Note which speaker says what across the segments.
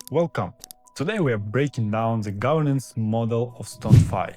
Speaker 1: Welcome! Today we are breaking down the governance model of STON.fi,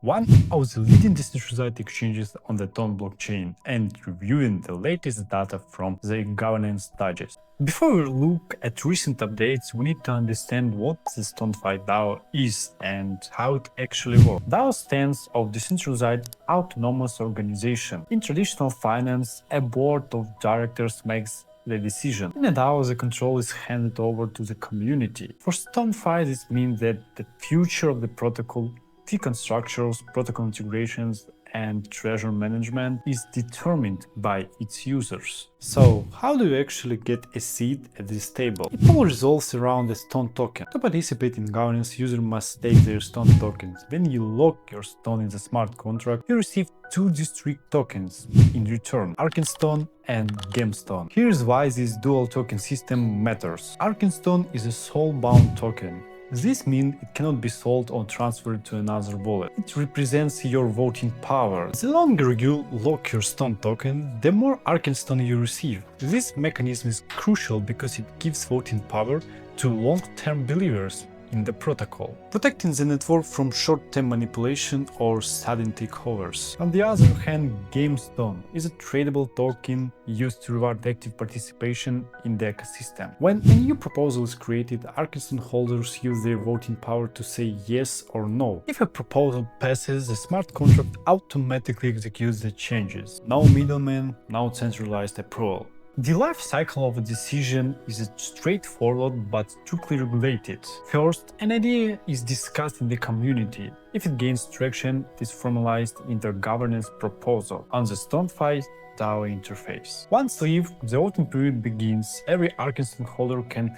Speaker 1: one of the leading decentralized exchanges on the TON blockchain, and reviewing the latest data from the governance digest. Before we look at recent updates, we need to understand what the STON.fi DAO is and how it actually works. DAO stands for Decentralized Autonomous Organization. In traditional finance, a board of directors makes the decision. In a DAO, the control is handed over to the community. For STON.fi, this means that the future of the protocol, token structures, protocol integrations, and treasure management is determined by its users. So, how do you actually get a seat at this table? It all revolves around the STON token. To participate in governance, users must stake their STON tokens. When you lock your STON in the smart contract, you receive two district tokens in return, ArkenSTON and GameSTON. Here's why this dual token system matters. ArkenSTON is a soul-bound token. This means it cannot be sold or transferred to another wallet. It represents your voting power. The longer you lock your STON token, the more ArkenSTON you receive. This mechanism is crucial because it gives voting power to long-term believers in the protocol, protecting the network from short-term manipulation or sudden takeovers. On the other hand, GameSTON is a tradable token used to reward active participation in the ecosystem. When a new proposal is created, ArkenSTON holders use their voting power to say yes or no. If a proposal passes, the smart contract automatically executes the changes. No middleman, no centralized approval. The life cycle of a decision is straightforward but strictly regulated. First, an idea is discussed in the community. If it gains traction, it is formalized into a governance proposal on the STON.fi DAO interface. Once the voting period begins, every ArkenSTON holder can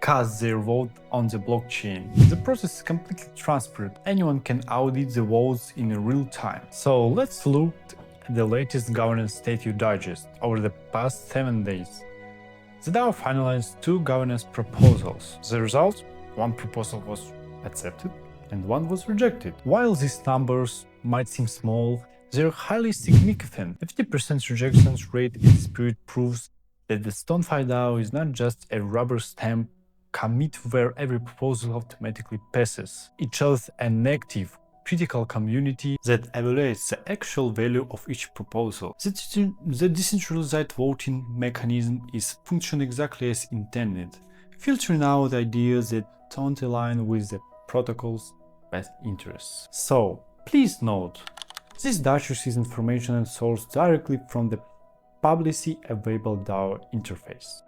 Speaker 1: cast their vote on the blockchain. The process is completely transparent. Anyone can audit the votes in real time. So let's look the latest governance statute digest over the past 7 days. The DAO finalized 2 governance proposals. The result? One proposal was accepted and one was rejected. While these numbers might seem small, they're highly significant. The 50% rejection rate in this period proves that the STON.fi DAO is not just a rubber stamp commit where every proposal automatically passes. It shows an active, critical community that evaluates the actual value of each proposal. The decentralized voting mechanism is functioning exactly as intended, filtering out ideas that don't align with the protocol's best interests. So, please note, this digest is information and sourced directly from the publicly available DAO interface.